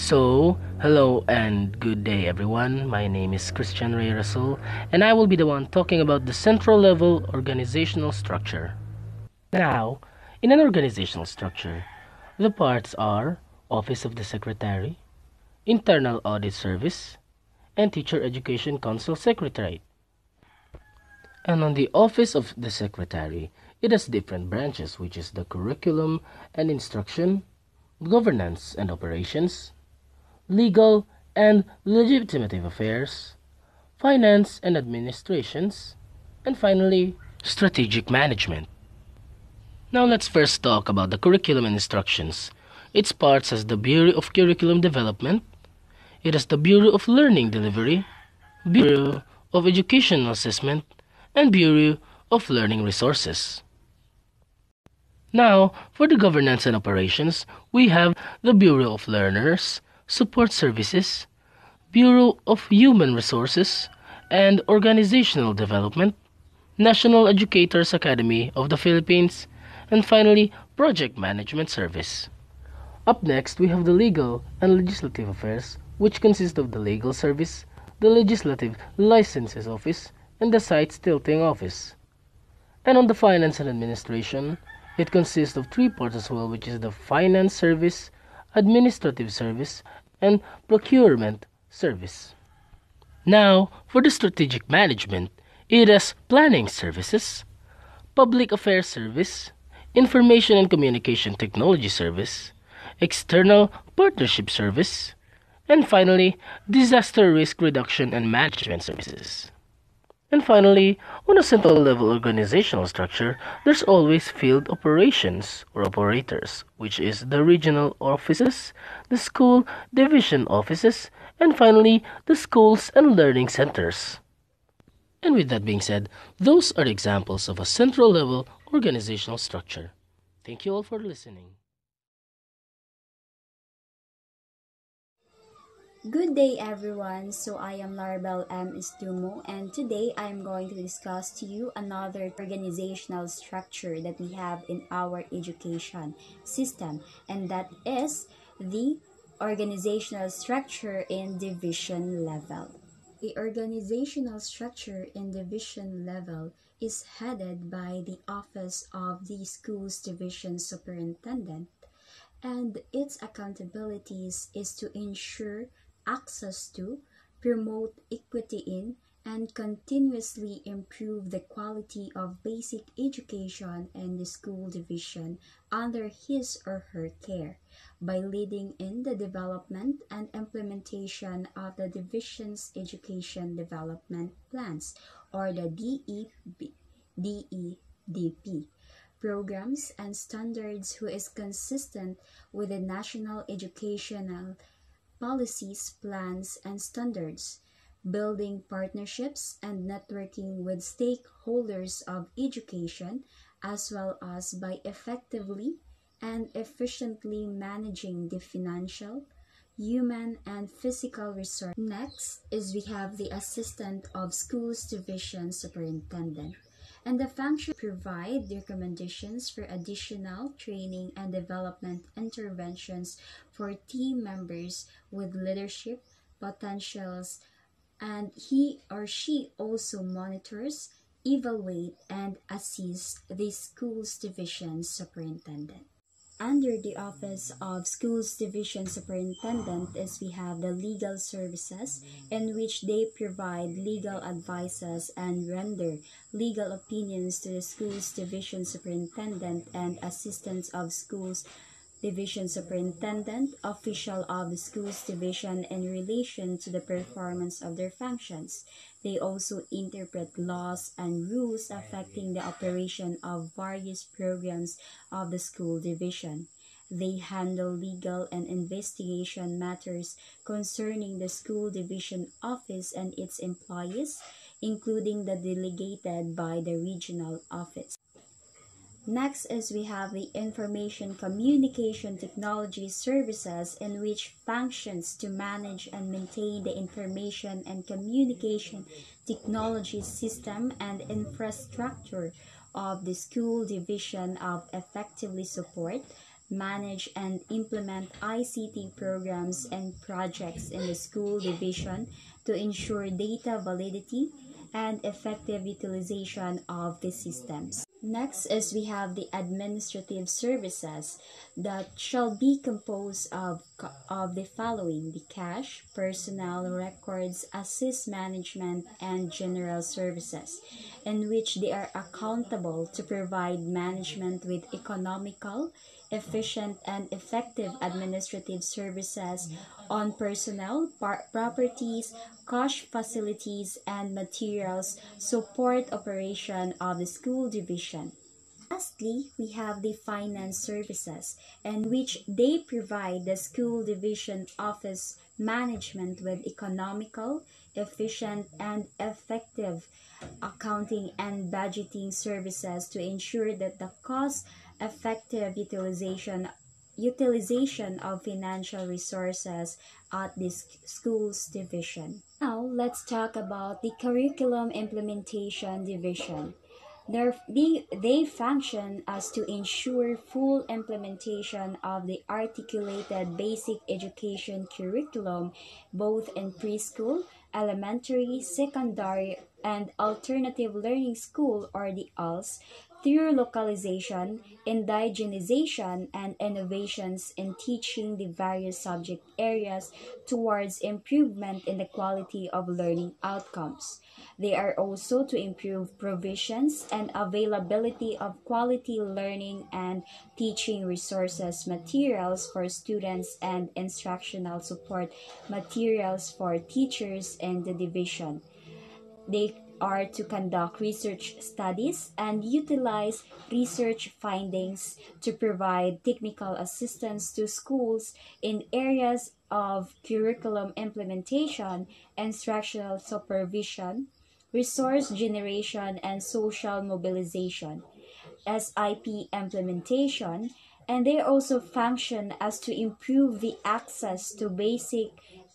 Hello and good day everyone. My name is Rey Girasol, and I will be the one talking about the central level organizational structure. Now, in an organizational structure, the parts are Office of the Secretary, Internal Audit Service, and Teacher Education Council Secretariat. And on the Office of the Secretary, it has different branches, which is the Curriculum and Instruction, Governance and Operations, Legal and Legislative Affairs, Finance and Administrations, and finally, Strategic Management. Now let's first talk about the Curriculum and Instructions. Its parts has the Bureau of Curriculum Development, it has the Bureau of Learning Delivery, Bureau of Educational Assessment, and Bureau of Learning Resources. Now, for the governance and operations, we have the Bureau of Learners, Support Services, Bureau of Human Resources and Organizational Development, National Educators Academy of the Philippines, and finally, Project Management Service. Up next, we have the Legal and Legislative Affairs, which consist of the Legal Service, the Legislative Licenses Office, and the Sites Tilting Office. And on the Finance and Administration, it consists of three parts as well, which is the Finance Service, Administrative Service, and Procurement Service. Now, for the Strategic Management, it has Planning Services, Public Affairs Service, Information and Communication Technology Service, External Partnership Service, and finally, Disaster Risk Reduction and Management Services. And finally, on a central level organizational structure, there's always field operations or operators, which is the regional offices, the school division offices, and finally, the schools and learning centers. And with that being said, those are examples of a central level organizational structure. Thank you all for listening. Good day everyone, so I am Larabelle Estomo, and today I am going to discuss to you another organizational structure that we have in our education system, and that is the organizational structure in division level. The organizational structure in division level is headed by the Office of the Schools Division Superintendent, and its accountabilities is to ensure access to, promote equity in, and continuously improve the quality of basic education in the school division under his or her care by leading in the development and implementation of the division's education development plans, or the DEDP programs and standards, who is consistent with the national educational policies, plans, and standards, building partnerships and networking with stakeholders of education, as well as by effectively and efficiently managing the financial, human, and physical resources. Next is we have the Assistant of Schools Division Superintendent, and the function provide recommendations for additional training and development interventions for team members with leadership potentials, and he or she also monitors, evaluate, and assists the schools division superintendent. Under the Office of Schools Division Superintendent is we have the legal services, in which they provide legal advices and render legal opinions to the Schools Division Superintendent and Assistants of Schools Division Superintendent, official of the Schools Division in relation to the performance of their functions. They also interpret laws and rules affecting the operation of various programs of the school division. They handle legal and investigation matters concerning the school division office and its employees, including the delegated by the regional office. Next is we have the Information Communication Technology Services, in which functions to manage and maintain the information and communication technology system and infrastructure of the school division, of effectively support manage and implement ICT programs and projects in the school division to ensure data validity and effective utilization of the systems. Next is we have the administrative services that shall be composed of the following: the cash, personnel records, assist management, and general services, in which they are accountable to provide management with economical, efficient, and effective administrative services on personnel, properties, cash, facilities, and materials, support operation of the school division. Lastly, we have the finance services, in which they provide the school division office management with economical, efficient, and effective accounting and budgeting services to ensure that the cost effective utilization of financial resources at this school's division. Now, let's talk about the curriculum implementation division. They function as to ensure full implementation of the articulated basic education curriculum both in preschool, elementary, secondary, and alternative learning school or the ALS through localization, indigenization, and innovations in teaching the various subject areas towards improvement in the quality of learning outcomes. They are also to improve provisions and availability of quality learning and teaching resources materials for students and instructional support materials for teachers in the division. They are to conduct research studies and utilize research findings to provide technical assistance to schools in areas of curriculum implementation, instructional supervision, resource generation, and social mobilization. SIP implementation, and they also function as to improve the access to basic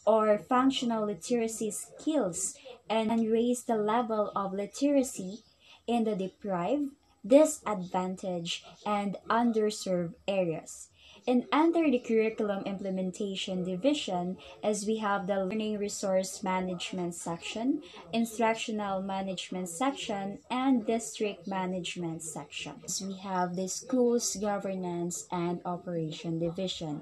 or functional literacy skills and raise the level of literacy in the deprived, disadvantaged, and underserved areas. And under the curriculum implementation division, as we have the learning resource management section, instructional management section, and district management section. We have the schools governance and operation division.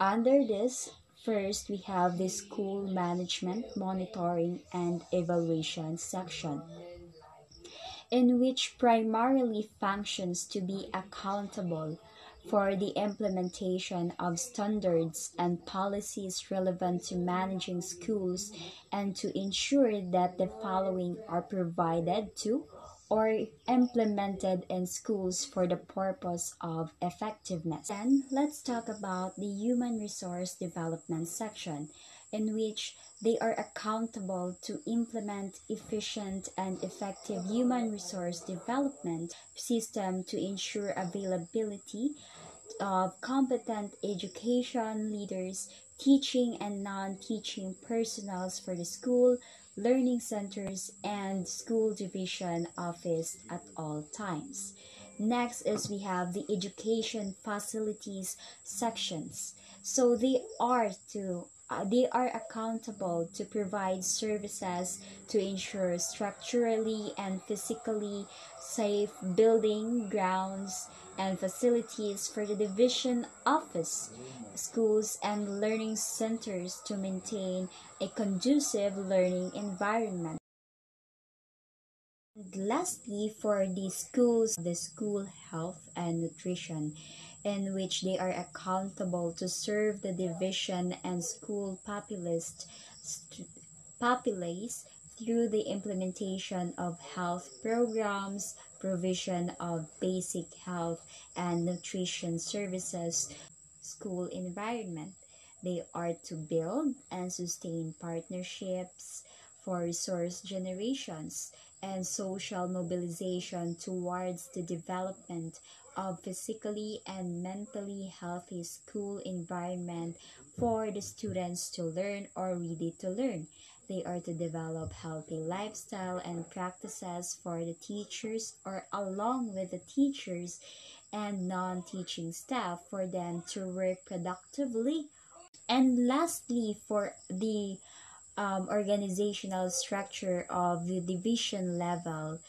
Under this, first we have the school management, monitoring, and evaluation section, in which primarily functions to be accountable for the implementation of standards and policies relevant to managing schools and to ensure that the following are provided to or implemented in schools for the purpose of effectiveness. Then let's talk about the human resource development section, in which they are accountable to implement efficient and effective human resource development system to ensure availability of competent education leaders, teaching and non-teaching personnel for the school, learning centers, and school division office at all times. Next is we have the education facilities sections. So they are accountable to provide services to ensure structurally and physically safe building, grounds, and facilities for the division office, schools, and learning centers to maintain a conducive learning environment. And lastly, for the schools, the school health and nutrition, in which they are accountable to serve the division and school populace through the implementation of health programs, provision of basic health and nutrition services, school environment. They are to build and sustain partnerships for resource generations and social mobilization towards the development of physically and mentally healthy school environment for the students to learn or ready to learn. They are to develop healthy lifestyle and practices for the teachers or along with the teachers and non-teaching staff for them to work productively. And lastly, for the organizational structure of the division level,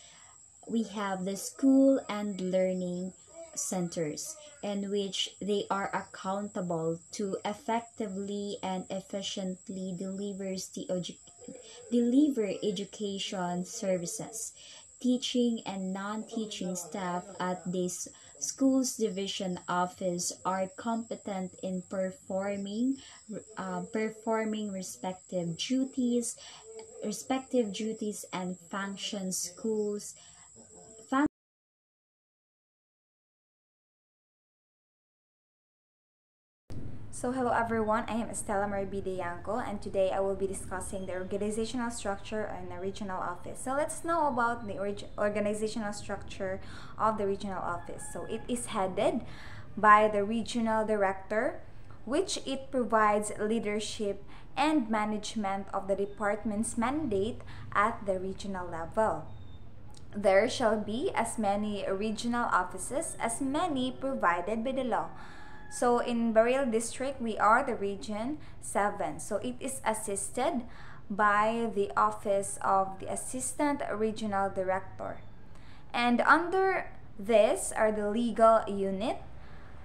we have the school and learning centers in which they are accountable to effectively and efficiently deliver education services. Teaching and non-teaching staff at this school's division office are competent in performing respective duties and functions schools. So hello everyone, I am Estella Dayangco, and today I will be discussing the organizational structure in the regional office. So let's know about the organizational structure of the regional office. So it is headed by the regional director, which it provides leadership and management of the department's mandate at the regional level. There shall be as many regional offices as many provided by the law. So in Burial District, we are the Region 7. So it is assisted by the Office of the Assistant Regional Director. And under this are the Legal Unit,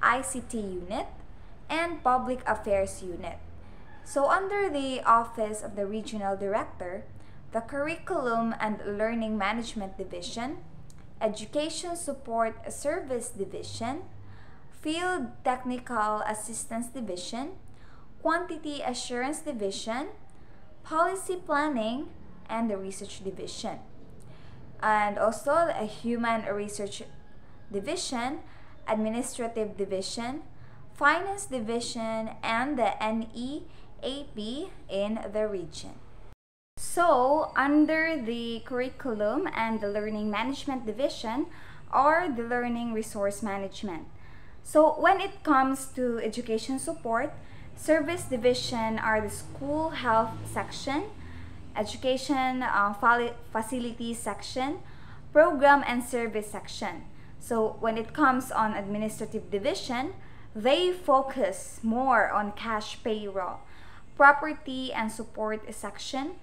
ICT Unit, and Public Affairs Unit. So under the Office of the Regional Director, the Curriculum and Learning Management Division, Education Support Service Division, Field Technical Assistance Division, Quantity Assurance Division, Policy Planning, and the Research Division. And also a Human Research Division, Administrative Division, Finance Division, and the NEAP in the region. So, under the Curriculum and the Learning Management Division are the Learning Resource Management. So, when it comes to education support, Service Division are the School Health Section, Education Facilities Section, Program and Service Section. So, when it comes on Administrative Division, they focus more on cash payroll, Property and Support Section,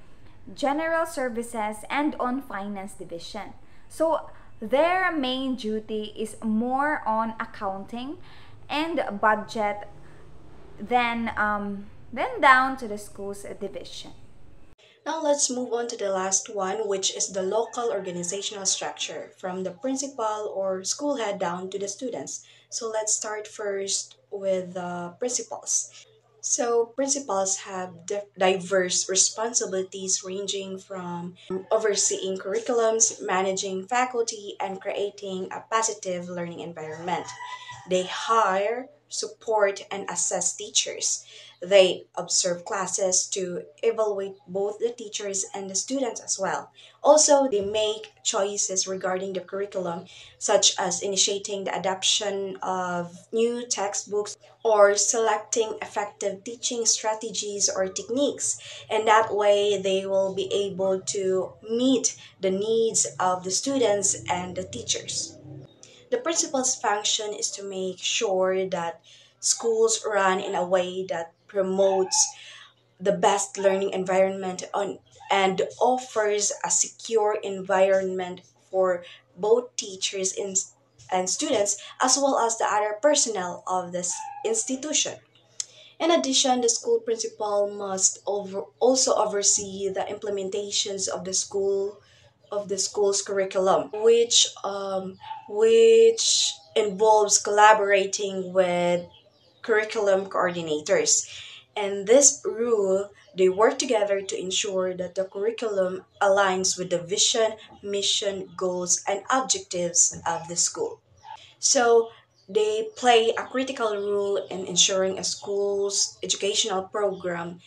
General Services, and on Finance Division. So, their main duty is more on accounting and budget than down to the schools division. Now let's move on to the last one, which is the local organizational structure, from the principal or school head down to the students. So let's start first with the principals. So principals have diverse responsibilities ranging from overseeing curriculums, managing faculty, and creating a positive learning environment. They hire, support, and assess teachers. They observe classes to evaluate both the teachers and the students as well. Also, they make choices regarding the curriculum, such as initiating the adoption of new textbooks or selecting effective teaching strategies or techniques. And that way, they will be able to meet the needs of the students and the teachers. The principal's function is to make sure that schools run in a way that promotes the best learning environment and offers a secure environment for both teachers and students, as well as the other personnel of this institution. In addition, the school principal must also oversee the implementations of the school's curriculum, which involves collaborating with curriculum coordinators. And this rule, they work together to ensure that the curriculum aligns with the vision, mission, goals, and objectives of the school. So they play a critical role in ensuring a school's educational program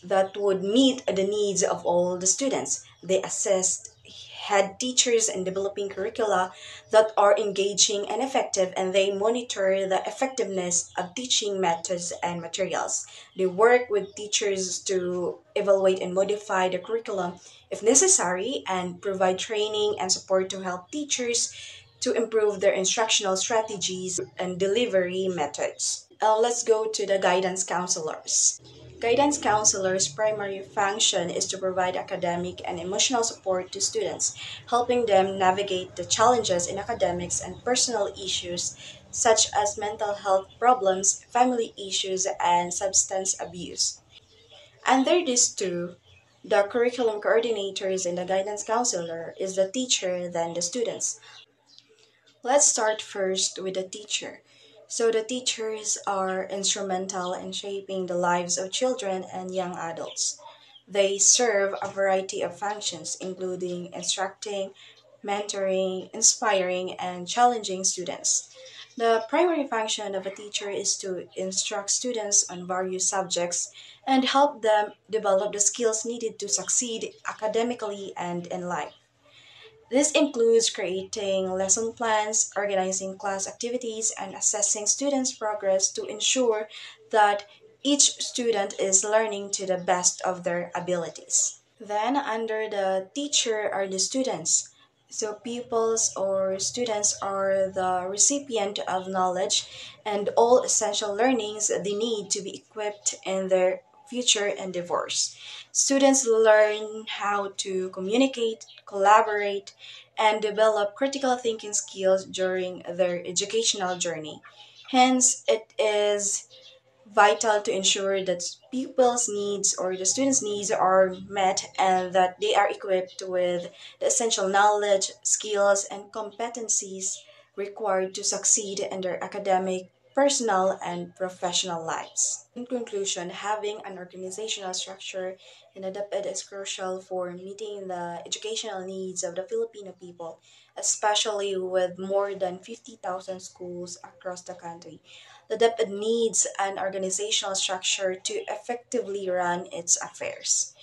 that would meet the needs of all the students. They assist head teachers in developing curricula that are engaging and effective, and they monitor the effectiveness of teaching methods and materials. They work with teachers to evaluate and modify the curriculum if necessary, and provide training and support to help teachers to improve their instructional strategies and delivery methods. Let's go to the guidance counselors. Guidance counselors' primary function is to provide academic and emotional support to students, helping them navigate the challenges in academics and personal issues such as mental health problems, family issues, and substance abuse. Under these two, the curriculum coordinators and the guidance counselor is the teacher than the students. Let's start first with the teacher. So, the teachers are instrumental in shaping the lives of children and young adults. They serve a variety of functions, including instructing, mentoring, inspiring, and challenging students. The primary function of a teacher is to instruct students on various subjects and help them develop the skills needed to succeed academically and in life. This includes creating lesson plans, organizing class activities, and assessing students' progress to ensure that each student is learning to the best of their abilities. Then, under the teacher are the students. So, pupils or students are the recipient of knowledge and all essential learnings they need to be equipped in their future endeavors. Students learn how to communicate, collaborate, and develop critical thinking skills during their educational journey. Hence, it is vital to ensure that pupils' needs or the students' needs are met and that they are equipped with the essential knowledge, skills, and competencies required to succeed in their academic, personal, and professional lives. In conclusion, having an organizational structure in a Deped is crucial for meeting the educational needs of the Filipino people, especially with more than 50,000 schools across the country. The DepEd needs an organizational structure to effectively run its affairs.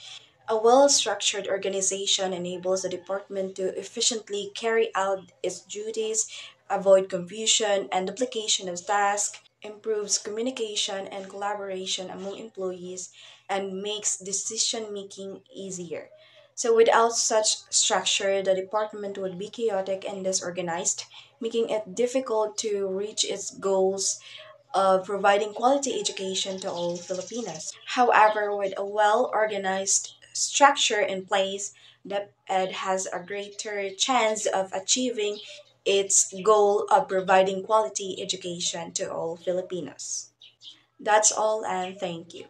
A well structured organization enables the department to efficiently carry out its duties, avoid confusion and duplication of tasks, improves communication and collaboration among employees, and makes decision making easier. So, without such structure, the department would be chaotic and disorganized, making it difficult to reach its goals of providing quality education to all Filipinos. However, with a well organized structure in place, DepEd has a greater chance of achieving its goal of providing quality education to all Filipinos. That's all, and thank you.